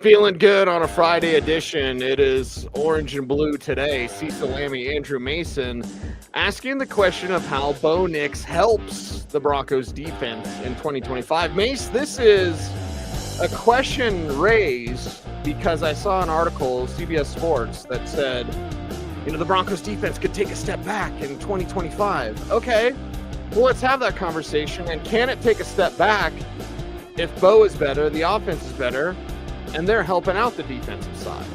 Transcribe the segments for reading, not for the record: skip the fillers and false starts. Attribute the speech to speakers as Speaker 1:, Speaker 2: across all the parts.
Speaker 1: Feeling good on a Friday edition. It is orange and blue today. Cecil Lammy, Andrew Mason, asking the question of how Bo Nix helps the Broncos defense in 2025. Mace, this is a question raised because I saw an article, CBS Sports, that said, the Broncos defense could take a step back in 2025. Okay, well, let's have that conversation. And can it take a step back if Bo is better, the offense is better, and they're helping out the defensive side?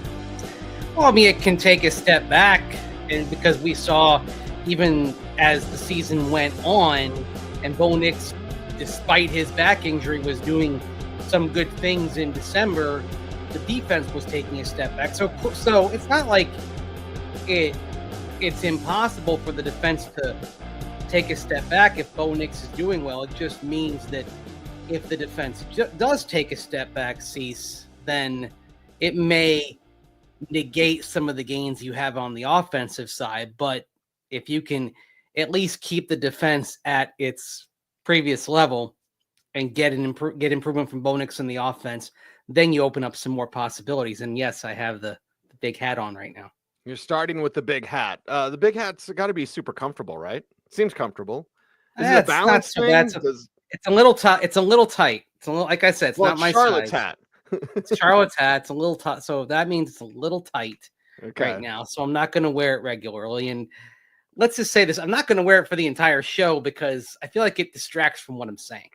Speaker 2: Well, I mean, it can take a step back, and because we saw even as the season went on, and Bo Nix, despite his back injury, was doing some good things in December, the defense was taking a step back. So it's not like it's impossible for the defense to take a step back if Bo Nix is doing well. It just means that if the defense does take a step back, Cease, then it may negate some of the gains you have on the offensive side. But if you can at least keep the defense at its previous level and get improvement from Bo Nix in the offense, then you open up some more possibilities. And yes, I have the big hat on right now.
Speaker 1: You're starting with the big hat. The big hat's got to be super comfortable, right? Seems comfortable. Is it a balance thing?
Speaker 2: It's a little tight. It's a little tight. It's a little, like I said, it's not my
Speaker 1: Charlotte's
Speaker 2: size.
Speaker 1: Hat.
Speaker 2: It's Charlotte's hat. It's a little tight. So that means it's a little tight right now. So I'm not going to wear it regularly. And let's just say this. I'm not going to wear it for the entire show because I feel like it distracts from what I'm saying.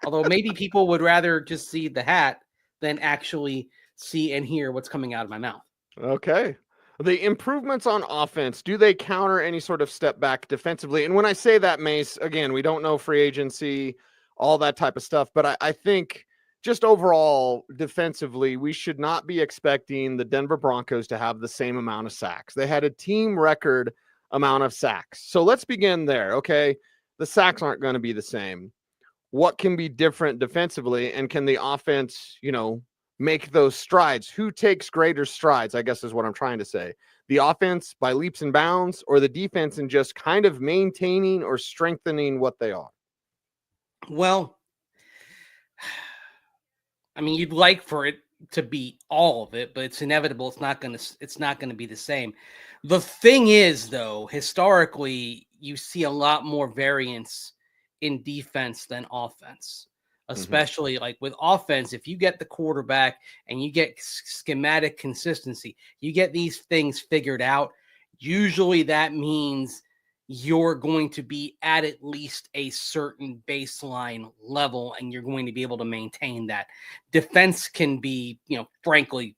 Speaker 2: Although maybe people would rather just see the hat than actually see and hear what's coming out of my mouth.
Speaker 1: Okay. The improvements on offense, do they counter any sort of step back defensively? And when I say that, Mace, again, we don't know free agency, all that type of stuff. But I think just overall defensively, we should not be expecting the Denver Broncos to have the same amount of sacks. They had a team record amount of sacks. So let's begin there. Okay. The sacks aren't going to be the same. What can be different defensively? And can the offense, make those strides? Who takes greater strides, I guess is what I'm trying to say. The offense by leaps and bounds, or the defense in just kind of maintaining or strengthening what they are?
Speaker 2: Well, I mean, you'd like for it to be all of it, but it's inevitable. It's not going to be the same. The thing is, though, historically, you see a lot more variance in defense than offense. Especially like with offense, if you get the quarterback and you get schematic consistency, you get these things figured out, usually that means you're going to be at least a certain baseline level and you're going to be able to maintain that. Defense can be, frankly,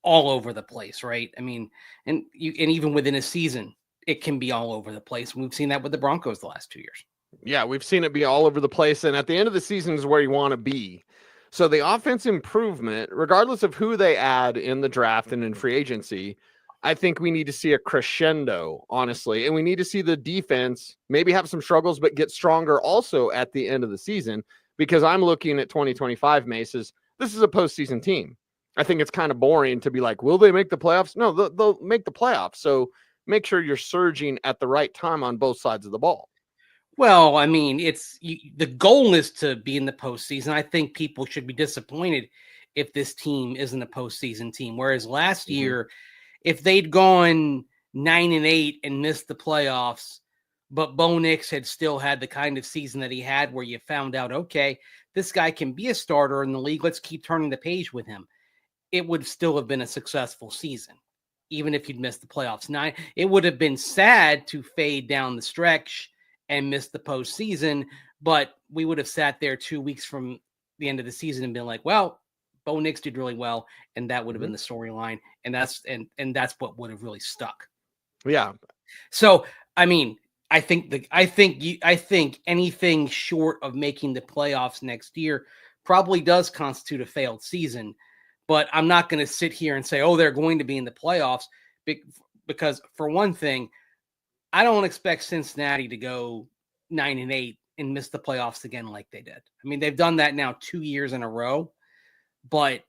Speaker 2: all over the place, right? I mean, and even within a season, it can be all over the place. We've seen that with the Broncos the last 2 years.
Speaker 1: Yeah, we've seen it be all over the place. And at the end of the season is where you want to be. So the offense improvement, regardless of who they add in the draft and in free agency, I think we need to see a crescendo, honestly. And we need to see the defense maybe have some struggles, but get stronger also at the end of the season. Because I'm looking at 2025, Maces. This is a postseason team. I think it's kind of boring to be like, will they make the playoffs? No, they'll make the playoffs. So make sure you're surging at the right time on both sides of the ball.
Speaker 2: Well, I mean, the goal is to be in the postseason. I think people should be disappointed if this team isn't a postseason team. Whereas last year, if they'd gone 9-8 and missed the playoffs, but Bo Nix had still had the kind of season that he had where you found out, okay, this guy can be a starter in the league. Let's keep turning the page with him. It would still have been a successful season, even if you'd missed the playoffs. Now, it would have been sad to fade down the stretch and missed the postseason, but we would have sat there 2 weeks from the end of the season and been like, well, Bo Nix did really well, and that would have been the storyline, and that's what would have really stuck.
Speaker 1: Yeah.
Speaker 2: So, I mean, I think anything short of making the playoffs next year probably does constitute a failed season, but I'm not going to sit here and say, oh, they're going to be in the playoffs because for one thing, I don't expect Cincinnati to go 9-8 and miss the playoffs again like they did. I mean, they've done that now 2 years in a row, but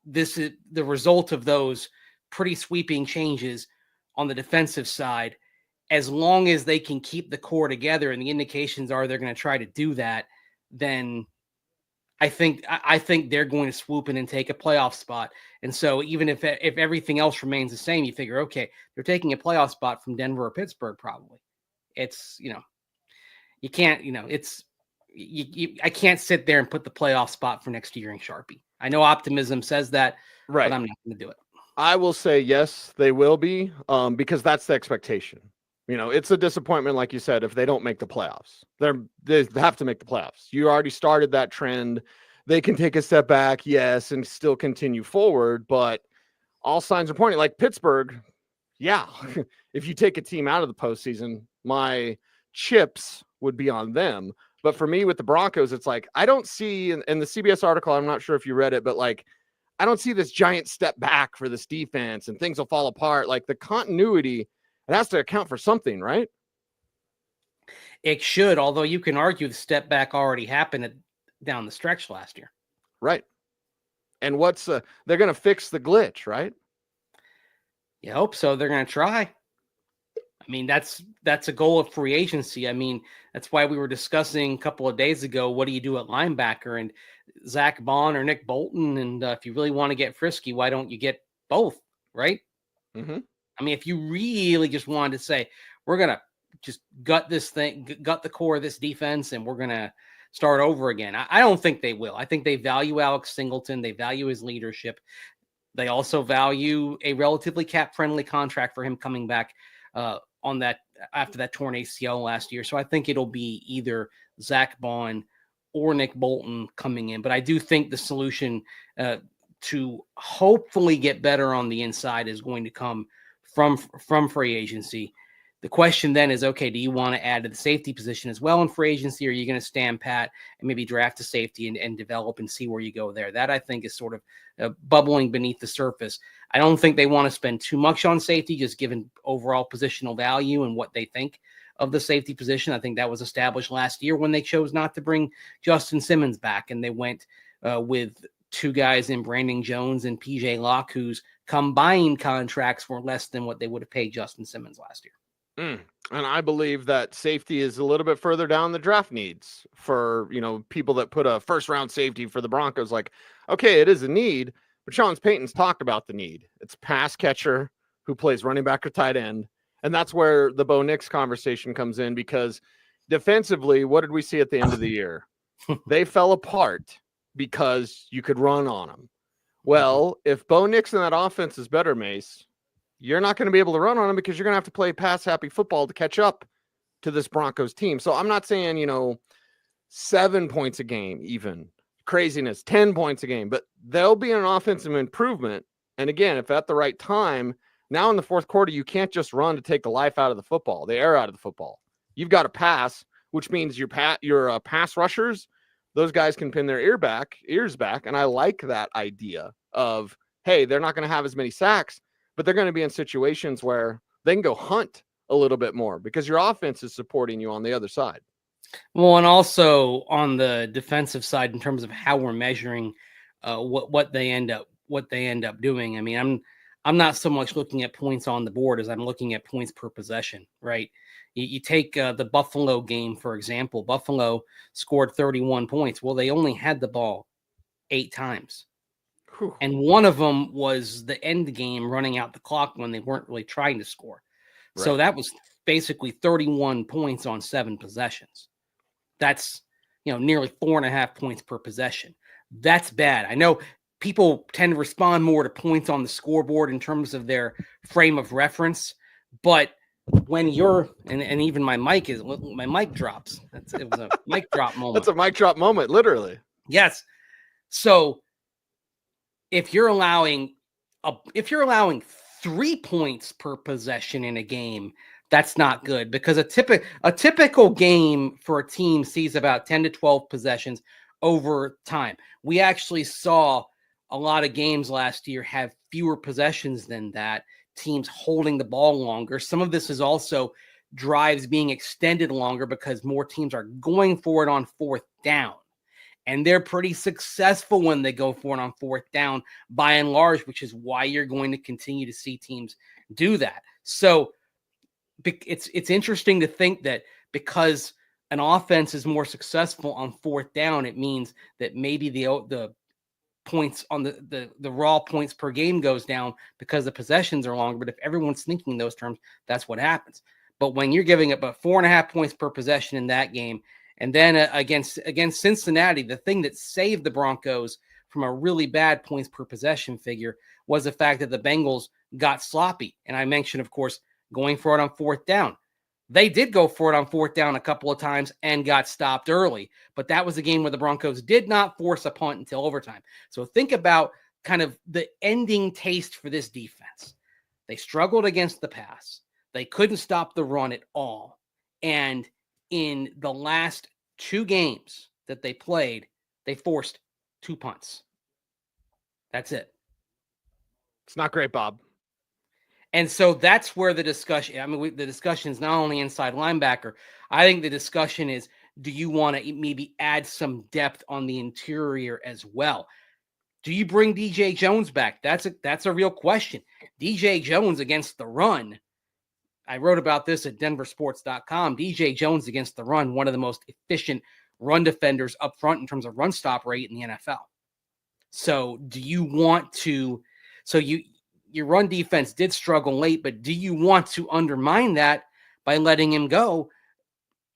Speaker 2: this is the result of those pretty sweeping changes on the defensive side. As long as they can keep the core together and the indications are they're going to try to do that, then I think they're going to swoop in and take a playoff spot. And so even if everything else remains the same, you figure, okay, they're taking a playoff spot from Denver or Pittsburgh probably. It's, you can't, I can't sit there and put the playoff spot for next year in Sharpie. I know optimism says that,
Speaker 1: Right.
Speaker 2: but I'm not going to do it.
Speaker 1: I will say yes, they will be, because that's the expectation. It's a disappointment, like you said, if they don't make the playoffs. They have to make the playoffs. You already started that trend. They can take a step back, yes, and still continue forward, but all signs are pointing. Like Pittsburgh, yeah, if you take a team out of the postseason, my chips would be on them. But for me with the Broncos, it's like I don't see in the CBS article, I'm not sure if you read it, but like I don't see this giant step back for this defense and things will fall apart. Like the continuity, it has to account for something, right?
Speaker 2: It should, although you can argue the step back already happened down the stretch last year.
Speaker 1: Right. And they're going to fix the glitch, right?
Speaker 2: You hope so. They're going to try. I mean, that's a goal of free agency. I mean, that's why we were discussing a couple of days ago, what do you do at linebacker? And Zach Bond or Nick Bolton. And if you really want to get frisky, why don't you get both, right?
Speaker 1: Mm-hmm.
Speaker 2: I mean, if you really just wanted to say, we're going to just gut this thing, gut the core of this defense, and we're going to start over again. I don't think they will. I think they value Alex Singleton. They value his leadership. They also value a relatively cap-friendly contract for him coming back on that after that torn ACL last year. So I think it'll be either Zach Bond or Nick Bolton coming in. But I do think the solution to hopefully get better on the inside is going to come from free agency. The question then is, okay, do you want to add to the safety position as well in free agency, or are you going to stand pat and maybe draft a safety and develop and see where you go there? That I think is sort of bubbling beneath the surface. I don't think they want to spend too much on safety, just given overall positional value and what they think of the safety position. I think that was established last year when they chose not to bring Justin Simmons back, and they went with two guys in Brandon Jones and PJ Locke, whose combined contracts were less than what they would have paid Justin Simmons last year.
Speaker 1: And I believe that safety is a little bit further down the draft needs for, people that put a first round safety for the Broncos. Like, okay, it is a need, but Sean Payton's talked about the need. It's pass catcher who plays running back or tight end. And that's where the Bo Nix conversation comes in, because defensively, what did we see at the end of the year? They fell apart because you could run on them. Well, if Bo Nix in that offense is better, Mace, you're not going to be able to run on them because you're going to have to play pass-happy football to catch up to this Broncos team. So I'm not saying, 7 points a game, even craziness, 10 points a game, but there'll be an offensive improvement. And again, if at the right time, now in the fourth quarter, you can't just run to take the life out of the football, the air out of the football. You've got to pass, which means your pass rushers, those guys can pin their ears back. And I like that idea of, hey, they're not going to have as many sacks, but they're going to be in situations where they can go hunt a little bit more because your offense is supporting you on the other side.
Speaker 2: Well, and also on the defensive side, in terms of how we're measuring what they end up doing. I mean, I'm not so much looking at points on the board as I'm looking at points per possession, right? You take the Buffalo game, for example. Buffalo scored 31 points. Well, they only had the ball 8 times. Whew. And one of them was the end game, running out the clock when they weren't really trying to score. Right. So that was basically 31 points on 7 possessions. That's, nearly 4.5 points per possession. That's bad. I know people tend to respond more to points on the scoreboard in terms of their frame of reference, but when you're and even my mic drops. It was a mic drop moment.
Speaker 1: That's a mic drop moment, literally.
Speaker 2: Yes. So if you're allowing 3 points per possession in a game, that's not good, because a typical game for a team sees about 10 to 12 possessions over time. We actually saw a lot of games last year have fewer possessions than that, teams holding the ball longer. Some of this is also drives being extended longer because more teams are going for it on 4th down. And they're pretty successful when they go for it on 4th down by and large, which is why you're going to continue to see teams do that. So it's interesting to think that because an offense is more successful on fourth down, it means that maybe the points on the raw points per game goes down because the possessions are longer. But if everyone's thinking in those terms, that's what happens. But when you're giving up 4.5 points per possession in that game, and then against Cincinnati, the thing that saved the Broncos from a really bad points per possession figure was the fact that the Bengals got sloppy. And I mentioned, of course, going for it on fourth down. They did go for it on fourth down a couple of times and got stopped early, but that was a game where the Broncos did not force a punt until overtime. So think about kind of the ending taste for this defense. They struggled against the pass. They couldn't stop the run at all. And in the last 2 games that they played, they forced 2 punts. That's it.
Speaker 1: It's not great, Bob.
Speaker 2: And so that's where the discussion, the discussion is not only inside linebacker. I think the discussion is, do you want to maybe add some depth on the interior as well? Do you bring DJ Jones back? That's a real question. DJ Jones against the run. I wrote about this at denversports.com. DJ Jones against the run, one of the most efficient run defenders up front in terms of run stop rate in the NFL. So do you want to, your run defense did struggle late, but do you want to undermine that by letting him go?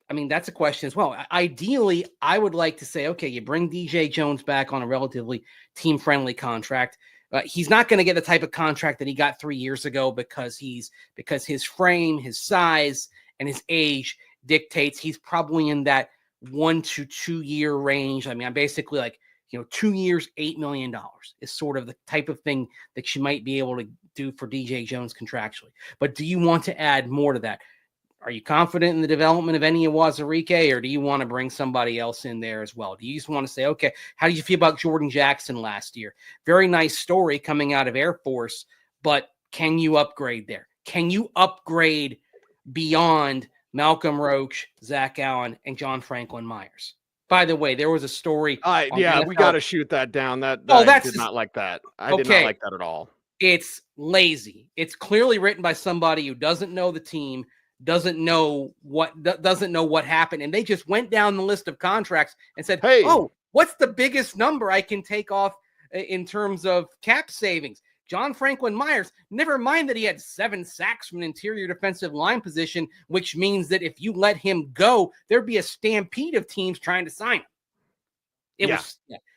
Speaker 2: I mean, that's a question as well. Ideally, I would like to say, okay, you bring DJ Jones back on a relatively team-friendly contract. He's not going to get the type of contract that he got 3 years ago because his frame, his size, and his age dictates he's probably in that 1 to 2 year range. I mean, I'm basically like, 2 years, $8 million is sort of the type of thing that you might be able to do for DJ Jones contractually. But do you want to add more to that? Are you confident in the development of any of Wazirike, or do you want to bring somebody else in there as well? Do you just want to say, okay, how do you feel about Jordan Jackson last year? Very nice story coming out of Air Force, but can you upgrade there? Can you upgrade beyond Malcolm Roach, Zach Allen, and John Franklin Myers? By the way, there was a story.
Speaker 1: We got to shoot that down. I did not like that. I did not like that at all.
Speaker 2: It's lazy. It's clearly written by somebody who doesn't know the team, doesn't know what happened, and they just went down the list of contracts and said, "Hey, what's the biggest number I can take off in terms of cap savings?" John Franklin Myers, never mind that he had 7 sacks from an interior defensive line position, which means that if you let him go, there'd be a stampede of teams trying to sign him.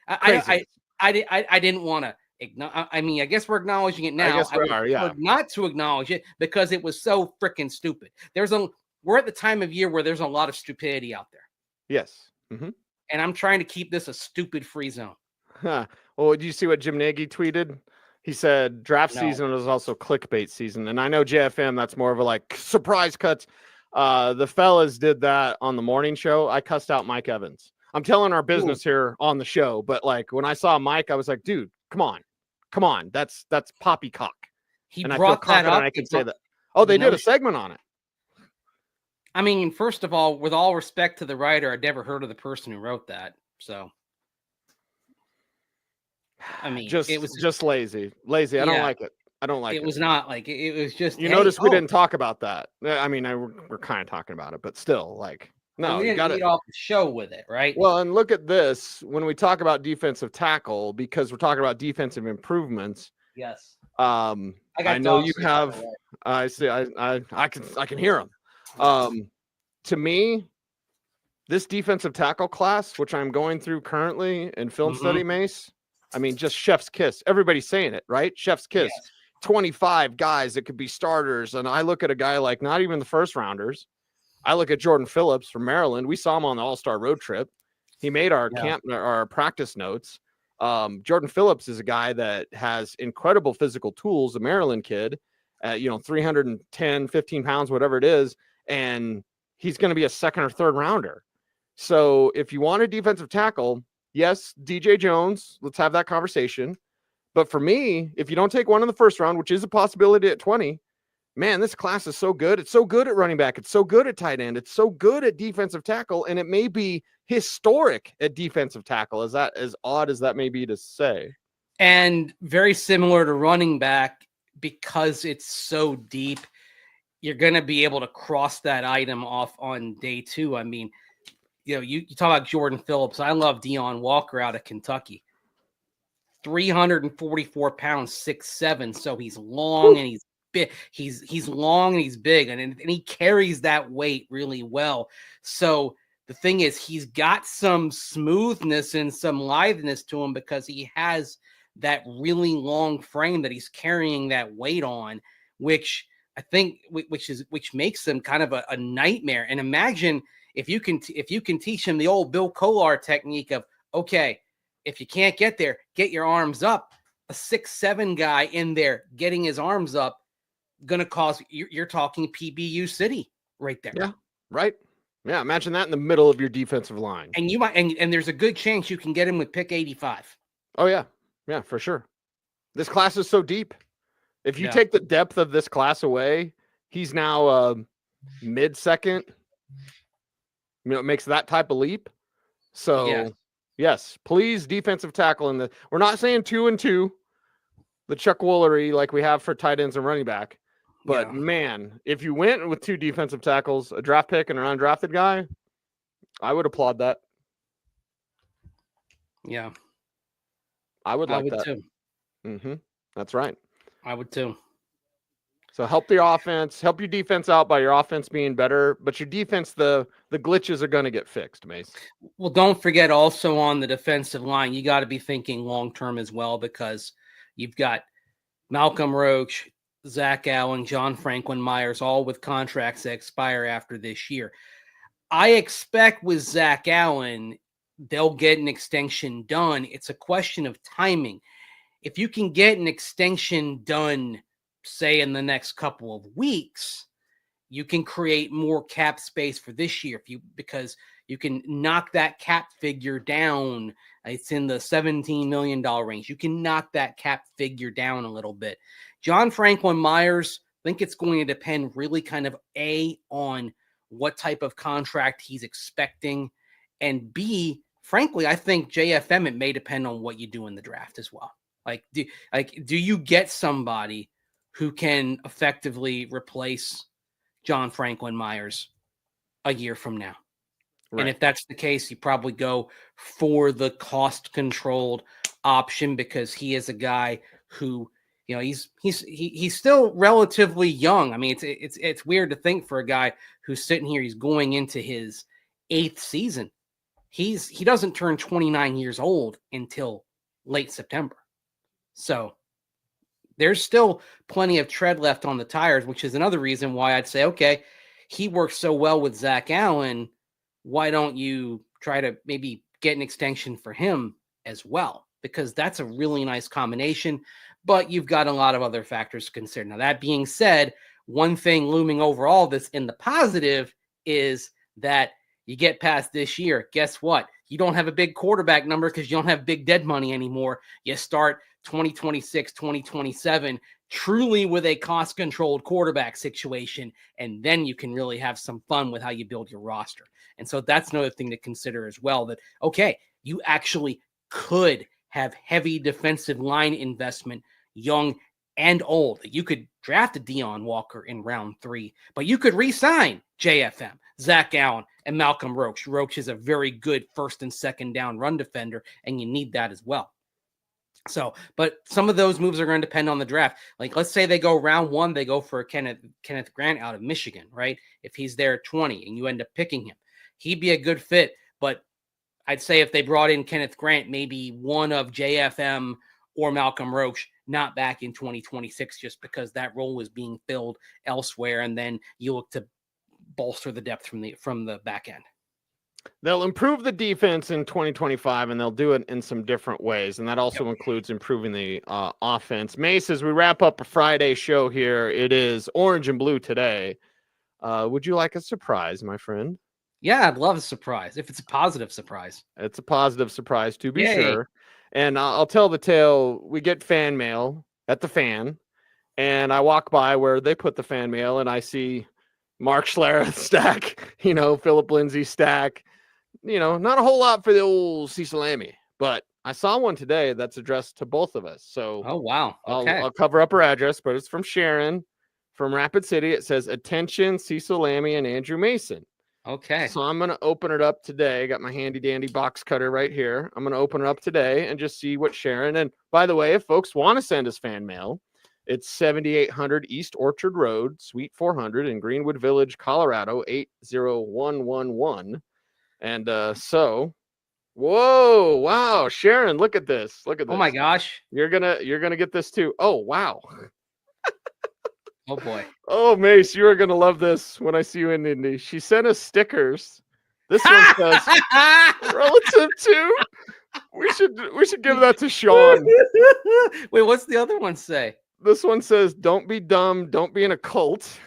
Speaker 2: I didn't want to ignore. I mean, I guess we're acknowledging it now.
Speaker 1: I would
Speaker 2: not to acknowledge it because it was so freaking stupid. We're at the time of year where there's a lot of stupidity out there.
Speaker 1: Yes. Mm-hmm.
Speaker 2: And I'm trying to keep this a stupid free zone.
Speaker 1: Well, did you see what Jim Nagy tweeted? He said draft season was also clickbait season. And I know JFM, that's more of a surprise cuts. The fellas did that on the morning show. I cussed out Mike Evans. I'm telling our business here on the show, but when I saw Mike, I was like, dude, come on. That's poppycock.
Speaker 2: And I feel confident
Speaker 1: I can say that. Oh, they did a segment on it.
Speaker 2: I mean, first of all, with all respect to the writer, I'd never heard of the person who wrote that. So I mean,
Speaker 1: it was just lazy. I don't like it. I don't like it.
Speaker 2: It was not it was just.
Speaker 1: You notice we didn't talk about that. I mean, we're kind of talking about it, but still, no,
Speaker 2: we didn't lead off the show with it, right?
Speaker 1: Well, and look at this when we talk about defensive tackle, because we're talking about defensive improvements.
Speaker 2: Yes.
Speaker 1: I know you have. I see. I can hear them. To me, this defensive tackle class, which I'm going through currently in film study, Mace. I mean, just chef's kiss. Everybody's saying it, right? Chef's kiss. Yes. 25 guys that could be starters. And I look at a guy like not even the first rounders. I look at Jordan Phillips from Maryland. We saw him on the All-Star road trip. He made our our practice notes. Jordan Phillips is a guy that has incredible physical tools, a Maryland kid, 310, 15 pounds, whatever it is. And he's going to be a second or third rounder. So if you want a defensive tackle, yes, DJ Jones, let's have that conversation. But for me, if you don't take one in the first round, which is a possibility at 20, man, this class is so good. It's so good at running back. It's so good at tight end. It's so good at defensive tackle. And it may be historic at defensive tackle. Is that as odd as that may be to say?
Speaker 2: And very similar to running back, because it's so deep, you're going to be able to cross that item off on day 2. I mean, you talk about Jordan Phillips. I love Deion Walker out of Kentucky. 344 pounds, 6'7". So he's long and he's big. He's long and he's big, and he carries that weight really well. So the thing is, he's got some smoothness and some litheness to him because he has that really long frame that he's carrying that weight on, which I think which makes him kind of a nightmare. And imagine if you can teach him the old Bill Kollar technique of, okay, if you can't get there, get your arms up. A 6'7" guy in there getting his arms up, going to cause you're talking PBU City right there.
Speaker 1: Yeah, right. Yeah, imagine that in the middle of your defensive line.
Speaker 2: And you might, and there's a good chance you can get him with pick 85.
Speaker 1: Oh yeah, yeah, for sure. This class is so deep. If you take the depth of this class away, he's now mid-second. It makes that type of leap. So yes, please defensive tackle in the. We're not saying 2 and 2, the Chuck Woolery like we have for tight ends and running back. But man, if you went with 2 defensive tackles, a draft pick and an undrafted guy, I would applaud that.
Speaker 2: Yeah,
Speaker 1: I would like that
Speaker 2: too.
Speaker 1: Mm-hmm. That's right.
Speaker 2: I would too.
Speaker 1: So help your offense, help your defense out by your offense being better, but your defense, the glitches are going to get fixed, Mace.
Speaker 2: Well, don't forget also on the defensive line, you got to be thinking long-term as well, because you've got Malcolm Roach, Zach Allen, John Franklin Myers, all with contracts that expire after this year. I expect with Zach Allen, they'll get an extension done. It's a question of timing. If you can get an extension done, say in the next couple of weeks, you can create more cap space for this year because you can knock that cap figure down. It's in the $17 million range. You can knock that cap figure down a little bit. John Franklin Myers, I think it's going to depend really kind of A, on what type of contract he's expecting, and B, frankly, I think JFM, it may depend on what you do in the draft as well. Do you get somebody who can effectively replace John Franklin Myers a year from now? Right. And if that's the case, you probably go for the cost-controlled option, because he is a guy who, he's still relatively young. I mean, it's weird to think for a guy who's sitting here, he's going into his 8th season. He doesn't turn 29 years old until late September. So there's still plenty of tread left on the tires, which is another reason why I'd say, okay, he works so well with Zach Allen. Why don't you try to maybe get an extension for him as well? Because that's a really nice combination, but you've got a lot of other factors to consider. Now, that being said, one thing looming over all this in the positive is that you get past this year. Guess what? You don't have a big quarterback number because you don't have big dead money anymore. You start 2026, 2027, truly with a cost-controlled quarterback situation, and then you can really have some fun with how you build your roster. And so that's another thing to consider as well, that, okay, you actually could have heavy defensive line investment, young and old. You could draft a Deion Walker in round 3, but you could re-sign JFM, Zach Allen, and Malcolm Roach. Roach is a very good first and second down run defender, and you need that as well. So, but some of those moves are going to depend on the draft. Like, let's say they go round 1, they go for Kenneth Grant out of Michigan, right? If he's there at 20 and you end up picking him, he'd be a good fit. But I'd say if they brought in Kenneth Grant, maybe one of JFM or Malcolm Roach, not back in 2026, just because that role was being filled elsewhere. And then you look to bolster the depth from the back end.
Speaker 1: They'll improve the defense in 2025, and they'll do it in some different ways. And that also includes improving the offense. Mace, as we wrap up a Friday show here, it is orange and blue today. Would you like a surprise, my friend?
Speaker 2: Yeah, I'd love a surprise, if it's a positive surprise.
Speaker 1: It's a positive surprise, to be sure. And I'll tell the tale. We get fan mail at the Fan, and I walk by where they put the fan mail, and I see Mark Schlereth stack, Philip Lindsay stack. Not a whole lot for the old Cecil Lammy, but I saw one today that's addressed to both of us. So,
Speaker 2: oh, wow. Okay.
Speaker 1: I'll cover up her address, but it's from Sharon from Rapid City. It says, "Attention, Cecil Lammy and Andrew Mason."
Speaker 2: Okay.
Speaker 1: So I'm going to open it up today. Got my handy dandy box cutter right here. I'm going to open it up today and just see what Sharon. And by the way, if folks want to send us fan mail, it's 7800 East Orchard Road, Suite 400 in Greenwood Village, Colorado, 80111. And so, whoa, wow, Sharon, look at this. Look at this.
Speaker 2: Oh my gosh.
Speaker 1: You're gonna get this too. Oh, wow.
Speaker 2: Oh boy.
Speaker 1: Oh, Mace, you are gonna love this when I see you in Indy. She sent us stickers. This one says relative to. We should give that to Sean.
Speaker 2: Wait, what's the other one say?
Speaker 1: This one says, "Don't be dumb. Don't be in a cult."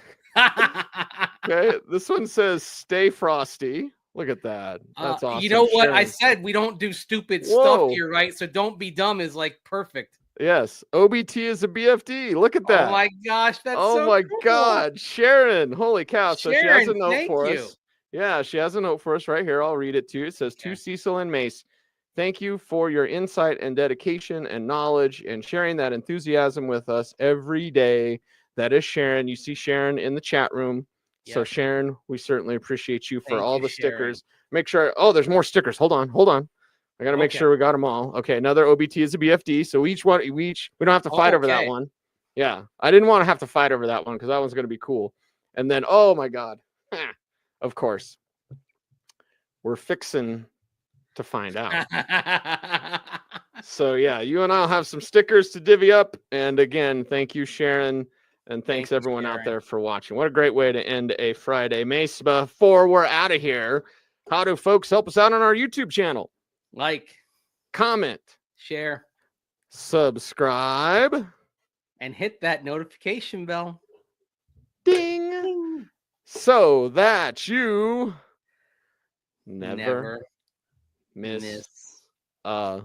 Speaker 1: Okay. This one says, "Stay frosty." Look at that. That's awesome.
Speaker 2: You know what?
Speaker 1: Sharon.
Speaker 2: I said we don't do stupid
Speaker 1: Whoa.
Speaker 2: stuff here, right? So don't be dumb is like perfect.
Speaker 1: Yes. OBT is a BFD. Look at that.
Speaker 2: Oh my gosh, that's
Speaker 1: oh
Speaker 2: so
Speaker 1: my
Speaker 2: cool.
Speaker 1: God. Sharon. Holy cow. So she has a
Speaker 2: Sharon,
Speaker 1: note
Speaker 2: thank
Speaker 1: for
Speaker 2: you.
Speaker 1: us. Yeah, she has a note for us right here. I'll read it to you. It says,
Speaker 2: Okay.
Speaker 1: To Cecil and Mace, thank you for your insight and dedication and knowledge and sharing that enthusiasm with us every day. That is Sharon. You see Sharon in the chat room. So
Speaker 2: Yep.
Speaker 1: Sharon, we certainly appreciate you for
Speaker 2: Thank
Speaker 1: all
Speaker 2: you,
Speaker 1: the
Speaker 2: Sharon.
Speaker 1: stickers. Make sure. Oh, there's more stickers. Hold on. I got to make
Speaker 2: Okay.
Speaker 1: sure we got them all. Okay. Another OBT is a BFD. So we don't have to fight over that
Speaker 2: Okay.
Speaker 1: one. Yeah. I didn't want to have to fight over that one because that one's going to be cool. And then, oh my God. Of course. We're fixing to find out. So yeah, you and I'll have some stickers to divvy up. And again, thank you, Sharon. And thanks everyone out there for watching. What a great way to end a Friday. Mace, before we're out of here, how do folks help us out on our YouTube channel?
Speaker 2: Like,
Speaker 1: comment,
Speaker 2: share,
Speaker 1: subscribe,
Speaker 2: and hit that notification bell.
Speaker 1: Ding.
Speaker 2: Ding.
Speaker 1: So that you never miss a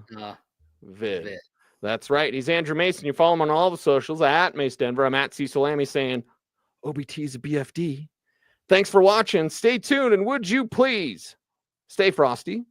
Speaker 1: vid. That's right. He's Andrew Mason. You follow him on all the socials at Mace Denver. I'm at Cecil Lammy saying OBT's a BFD. Thanks for watching. Stay tuned. And would you please stay frosty,